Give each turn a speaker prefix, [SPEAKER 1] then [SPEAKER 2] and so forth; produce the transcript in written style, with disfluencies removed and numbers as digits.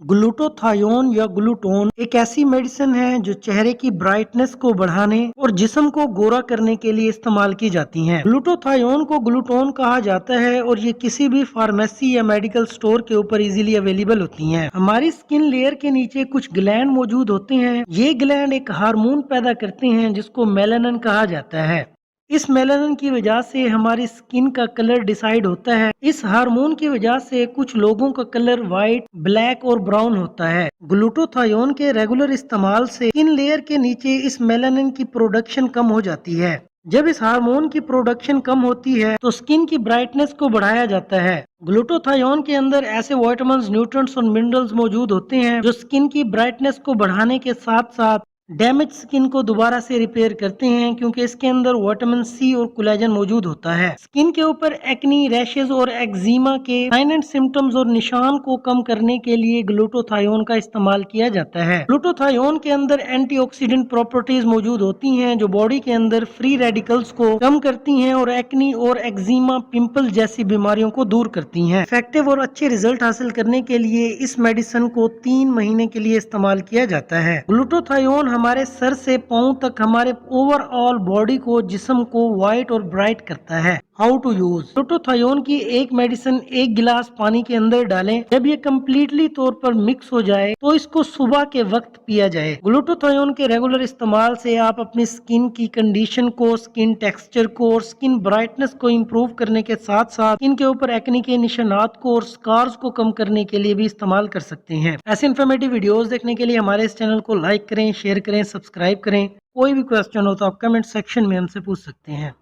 [SPEAKER 1] Glutathione या ग्लूटोन एक ऐसी मेडिसिन है जो चेहरे की ब्राइटनेस को बढ़ाने और जिस्म को गोरा करने के लिए इस्तेमाल की जाती हैं। ग्लूटाथायोन को ग्लूटोन कहा जाता है और ये किसी भी फार्मेसी या मेडिकल स्टोर के ऊपर इजीली अवेलेबल होती हैं। हमारी स्किन लेयर के नीचे कुछ ग्लैंड मौजूद होते हैं। ये ग्लैंड एक हार्मोन पैदा करते हैं जिसको मेलानिन कहा जाता है। इस मेलानिन की वजह से हमारी स्किन का कलर डिसाइड होता है। इस हार्मोन की वजह से कुछ लोगों का कलर वाइट, ब्लैक और ब्राउन होता है। ग्लूटाथायोन के रेगुलर इस्तेमाल से स्किन लेयर के नीचे इस मेलानिन की प्रोडक्शन कम हो जाती है। जब इस हार्मोन की प्रोडक्शन कम होती है तो स्किन की ब्राइटनेस को बढ़ाया जाता है। ग्लूटाथायोन के अंदर ऐसे विटामिन्स, न्यूट्रिएंट्स और मिनरल्स मौजूद होते हैं जो स्किन की ब्राइटनेस को बढ़ाने के साथ साथ डैमेज स्किन को दोबारा से रिपेयर करते हैं, क्योंकि इसके अंदर विटामिन सी और कोलेजन मौजूद होता है। स्किन के ऊपर एक्नी, रैशेज और एक्जिमा के साइन एंड सिम्टम्स और निशान को कम करने के लिए ग्लूटाथायोन का इस्तेमाल किया जाता है। ग्लूटाथायोन के अंदर एंटीऑक्सीडेंट प्रॉपर्टीज मौजूद होती हैं जो बॉडी के अंदर फ्री रेडिकल्स को कम करती हैं और एक्नी और एक्जिमा, पिंपल जैसी बीमारियों को दूर करती हैं। इफेक्टिव और अच्छे रिजल्ट हासिल करने के लिए इस मेडिसिन को 3 महीने के लिए इस्तेमाल किया जाता है। ग्लूटाथायोन हमारे सर से पांव तक हमारे ओवरऑल बॉडी को, जिस्म को वाइट और ब्राइट करता है। हाउ टू यूज ग्लूटाथायोन की एक मेडिसिन 1 गिलास पानी के अंदर डालें। जब ये कम्प्लीटली तौर पर मिक्स हो जाए तो इसको सुबह के वक्त पिया जाए। ग्लूटाथायोन के रेगुलर इस्तेमाल से आप अपनी स्किन की कंडीशन को, स्किन टेक्सचर को और स्किन ब्राइटनेस को इम्प्रूव करने के साथ साथ स्किन के ऊपर एक्ने के निशानात को और स्कार्स को कम करने के लिए भी इस्तेमाल कर सकते हैं। ऐसे इन्फॉर्मेटिव वीडियोस देखने के लिए हमारे इस चैनल को लाइक करें, शेयर करें, सब्सक्राइब करें। कोई भी क्वेश्चन हो तो आप कमेंट सेक्शन में हमसे पूछ सकते हैं।